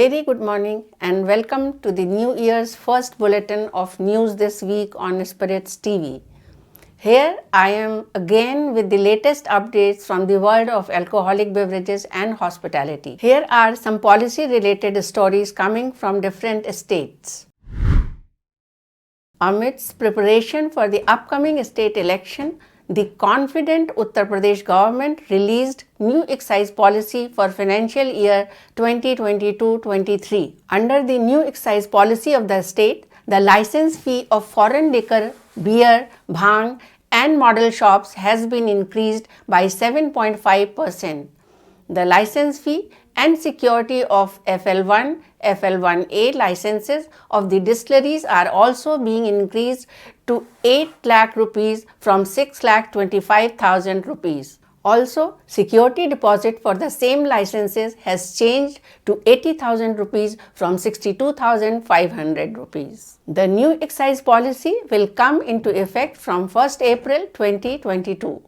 very good morning and welcome to the New Year's first bulletin of News This Week on Spirits TV. Here I am again with the latest updates from the world of alcoholic beverages and hospitality. Here are some policy related stories coming from different states. Amidst preparation for the upcoming state election, the confident Uttar Pradesh government released new excise policy for financial year 2022-23. Under the new excise policy of the state, the license fee of foreign liquor, beer, bhang and model shops has been increased by 7.5%. The license fee and security of FL1, FL1A licenses of the distilleries are also being increased to 8 lakh rupees from 6,25,000 rupees. Also, security deposit for the same licenses has changed to 80,000 rupees from 62,500 rupees. The new excise policy will come into effect from 1st April 2022.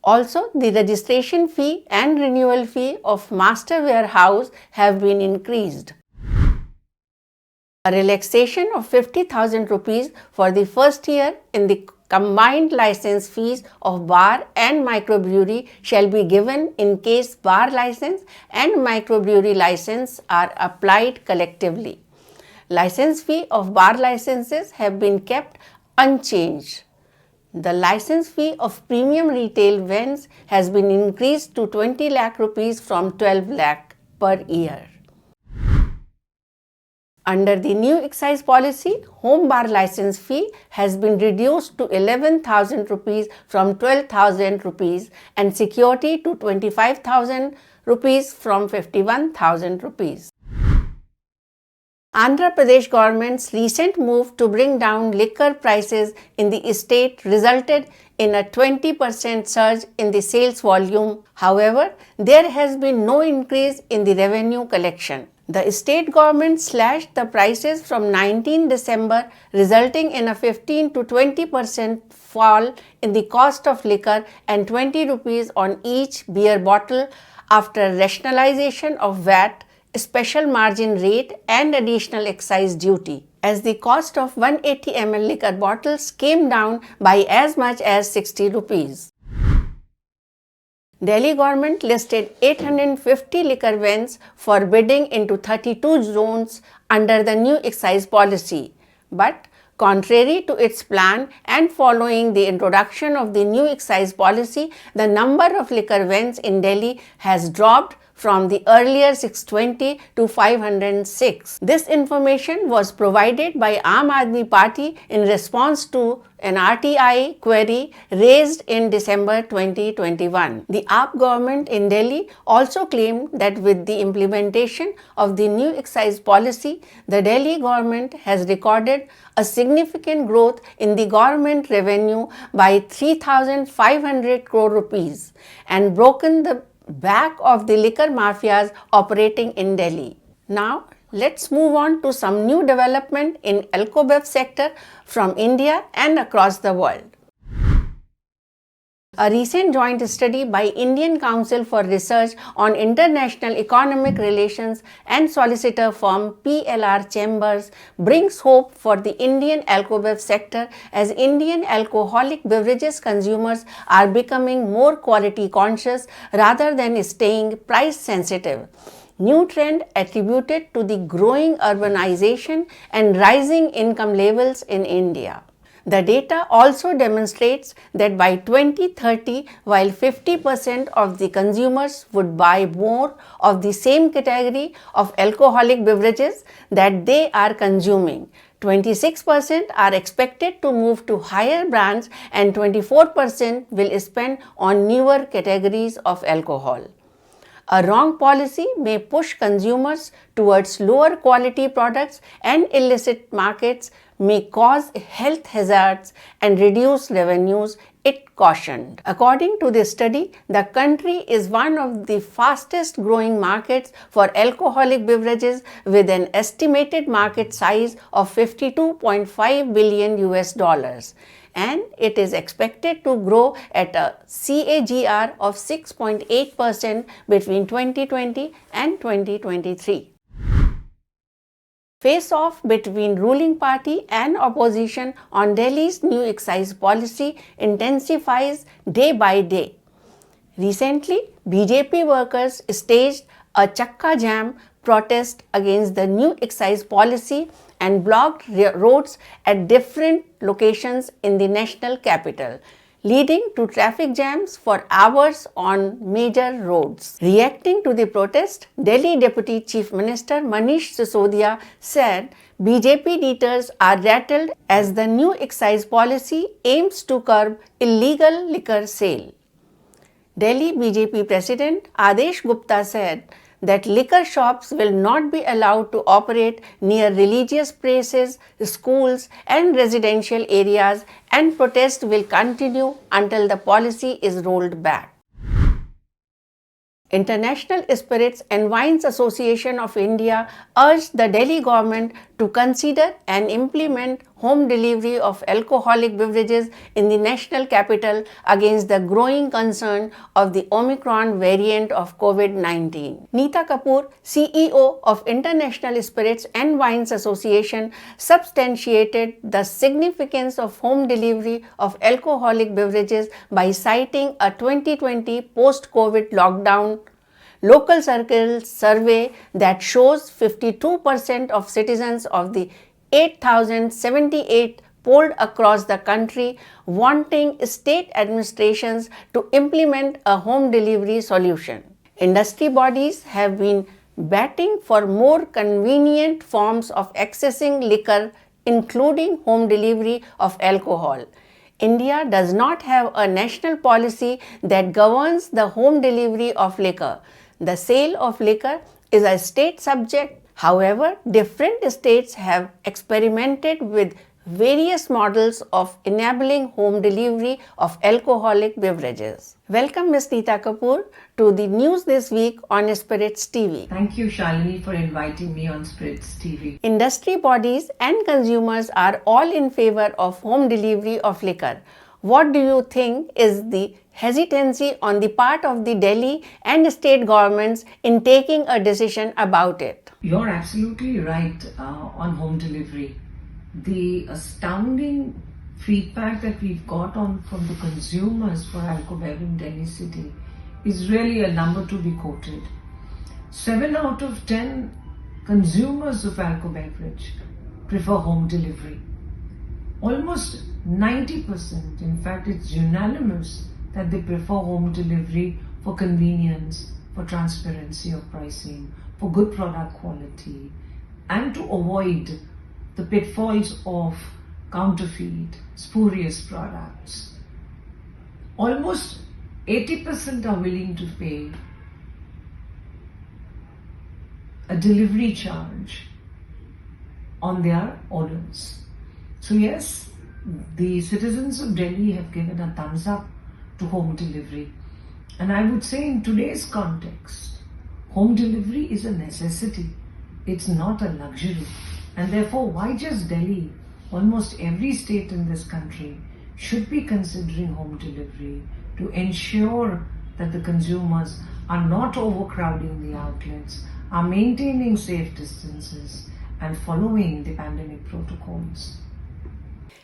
Also, the registration fee and renewal fee of master warehouse have been increased. A relaxation of 50,000 rupees for the first year in the combined license fees of bar and microbrewery shall be given in case bar license and microbrewery license are applied collectively. License fee of bar licenses have been kept unchanged. The license fee of premium retail vends has been increased to 20 lakh rupees from 12 lakh per year. Under the new excise policy, home bar license fee has been reduced to 11,000 rupees from 12,000 rupees and security to 25,000 rupees from 51,000 rupees. Andhra Pradesh government's recent move to bring down liquor prices in the state resulted in a 20% surge in the sales volume. However, there has been no increase in the revenue collection. The state government slashed the prices from 19 December, resulting in a 15 to 20% fall in the cost of liquor and 20 rupees on each beer bottle after rationalization of VAT, special margin rate and additional excise duty, as the cost of 180 ml liquor bottles came down by as much as 60 rupees. Delhi government listed 850 liquor vends for bidding into 32 zones under the new excise policy, but contrary to its plan and following the introduction of the new excise policy, the number of liquor vends in Delhi has dropped from the earlier 620 to 506. This information was provided by Aam Aadmi Party in response to an RTI query raised in December 2021. The AAP government in Delhi also claimed that with the implementation of the new excise policy, the Delhi government has recorded a significant growth in the government revenue by 3,500 crore rupees and broken the back of the liquor mafias operating in Delhi. Now, let's move on to some new development in Alcobev sector from India and across the world. A recent joint study by Indian Council for Research on International Economic Relations and solicitor firm PLR Chambers brings hope for the Indian Alcobev sector as Indian alcoholic beverages consumers are becoming more quality conscious rather than staying price sensitive. New trend attributed to the growing urbanization and rising income levels in India. The data also demonstrates that by 2030, while 50% of the consumers would buy more of the same category of alcoholic beverages that they are consuming, 26% are expected to move to higher brands and 24% will spend on newer categories of alcohol. A wrong policy may push consumers towards lower quality products and illicit markets may cause health hazards and reduce revenues, it cautioned. According to the study, the country is one of the fastest growing markets for alcoholic beverages with an estimated market size of $52.5 billion. And it is expected to grow at a CAGR of 6.8% between 2020 and 2023. Face-off between ruling party and opposition on Delhi's new excise policy intensifies day by day. Recently, BJP workers staged a Chakka Jam protest against the new excise policy and blocked roads at different locations in the national capital, leading to traffic jams for hours on major roads. Reacting to the protest, Delhi Deputy Chief Minister Manish Sisodia said BJP leaders are rattled as the new excise policy aims to curb illegal liquor sale. Delhi BJP President Adesh Gupta said that liquor shops will not be allowed to operate near religious places, schools and residential areas, and protest will continue until the policy is rolled back. International Spirits and Wines Association of India urged the Delhi government to consider and implement home delivery of alcoholic beverages in the national capital against the growing concern of the Omicron variant of COVID-19. Neeta Kapoor, CEO of International Spirits and Wines Association, substantiated the significance of home delivery of alcoholic beverages by citing a 2020 post-COVID lockdown local circles survey that shows 52% of citizens of the 8,078 polled across the country wanting state administrations to implement a home delivery solution. Industry bodies have been batting for more convenient forms of accessing liquor, including home delivery of alcohol. India does not have a national policy that governs the home delivery of liquor. The sale of liquor is a state subject. However, different states have experimented with various models of enabling home delivery of alcoholic beverages. Welcome Ms. Neeta Kapoor to the news this week on Spirits TV. Thank you, Shalini, for inviting me on Spirits TV. Industry bodies and consumers are all in favor of home delivery of liquor. What do you think is the hesitancy on the part of the Delhi and state governments in taking a decision about it? You're absolutely right on home delivery. The astounding feedback that we've got from the consumers for Alcobev in Delhi city is really a number to be quoted. 7 out of 10 consumers of alcohol beverage prefer home delivery. Almost 90%, in fact it's unanimous that they prefer home delivery for convenience, for transparency of pricing, for good product quality, and to avoid the pitfalls of counterfeit, spurious products. Almost 80% are willing to pay a delivery charge on their orders. So yes, the citizens of Delhi have given a thumbs up to home delivery. And I would say in today's context, home delivery is a necessity. It's not a luxury. And therefore, why just Delhi? Almost every state in this country should be considering home delivery to ensure that the consumers are not overcrowding the outlets, are maintaining safe distances, and following the pandemic protocols.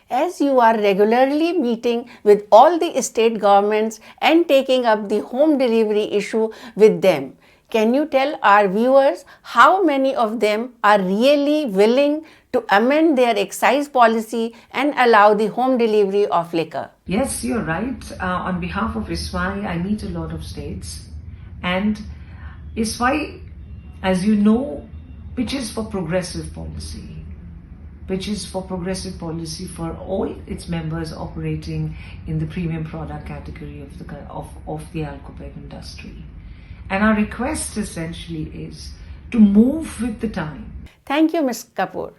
As you are regularly meeting with all the state governments and taking up the home delivery issue with them, can you tell our viewers how many of them are really willing to amend their excise policy and allow the home delivery of liquor? Yes, you're right. On behalf of ISWAI, I meet a lot of states, and ISWAI, as you know, pitches for progressive policy. Pitches for progressive policy for all its members operating in the premium product category of the alcohol industry. And our request essentially is to move with the time. Thank you, Ms. Kapoor.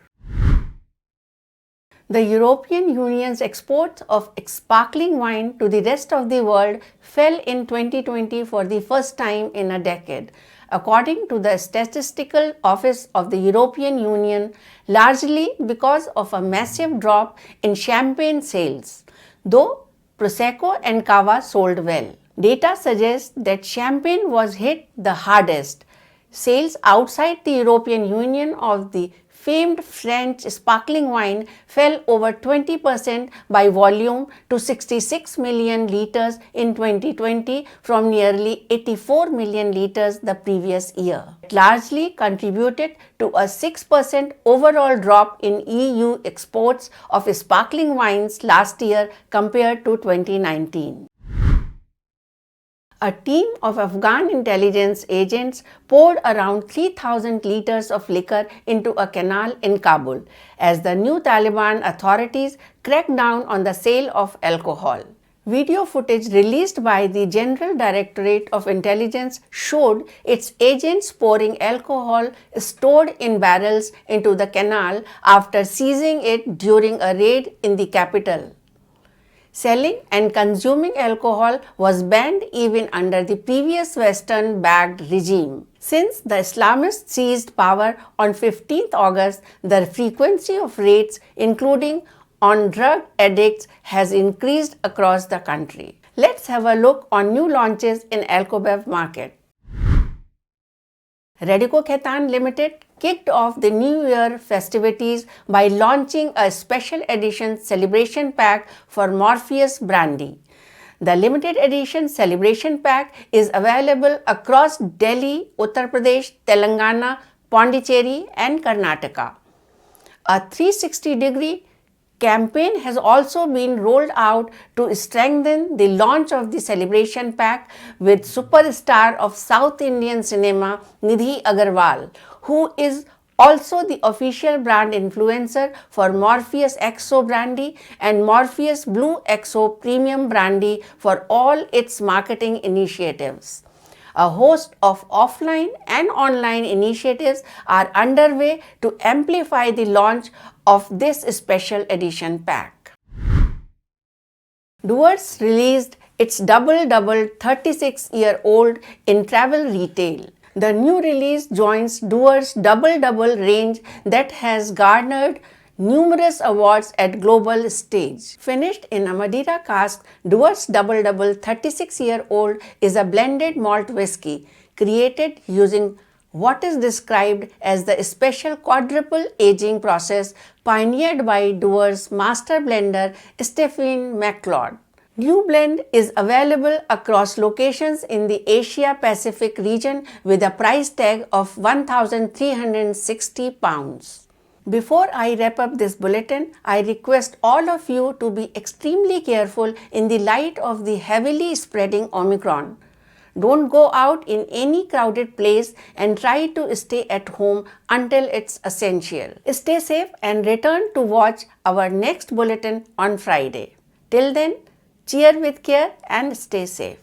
The European Union's exports of sparkling wine to the rest of the world fell in 2020 for the first time in a decade, according to the Statistical Office of the European Union, largely because of a massive drop in champagne sales, though Prosecco and Cava sold well. Data suggests that champagne was hit the hardest. Sales outside the European Union of the famed French sparkling wine fell over 20% by volume to 66 million litres in 2020 from nearly 84 million litres the previous year. It largely contributed to a 6% overall drop in EU exports of sparkling wines last year compared to 2019. A team of Afghan intelligence agents poured around 3,000 liters of liquor into a canal in Kabul as the new Taliban authorities cracked down on the sale of alcohol. Video footage released by the General Directorate of Intelligence showed its agents pouring alcohol stored in barrels into the canal after seizing it during a raid in the capital. Selling and consuming alcohol was banned even under the previous Western-backed regime. Since the Islamists seized power on 15th August, the frequency of raids, including on drug addicts, has increased across the country. Let's have a look on new launches in Alcobev market. Radico Khaitan Limited kicked off the New Year festivities by launching a special edition celebration pack for Morpheus brandy. The limited edition celebration pack is available across Delhi, Uttar Pradesh, Telangana, Pondicherry and Karnataka. A 360-degree campaign has also been rolled out to strengthen the launch of the celebration pack with superstar of South Indian cinema Nidhi Agarwal, who is also the official brand influencer for Morpheus XO brandy and Morpheus Blue XO premium brandy for all its marketing initiatives. A host of offline and online initiatives are underway to amplify the launch of this special edition pack. Doers released its Double Double 36-year-old in travel retail. The new release joins Doers Double Double range that has garnered numerous awards at global stage. Finished in a Madeira cask, Doers Double Double 36-year-old is a blended malt whiskey created using what is described as the special quadruple aging process pioneered by Doers master blender Stephen McLeod. New blend is available across locations in the Asia Pacific region with a price tag of £1,360. Before I wrap up this bulletin, I request all of you to be extremely careful in the light of the heavily spreading Omicron. Don't go out in any crowded place and try to stay at home until it's essential. Stay safe and return to watch our next bulletin on Friday. Till then, cheer with care and stay safe.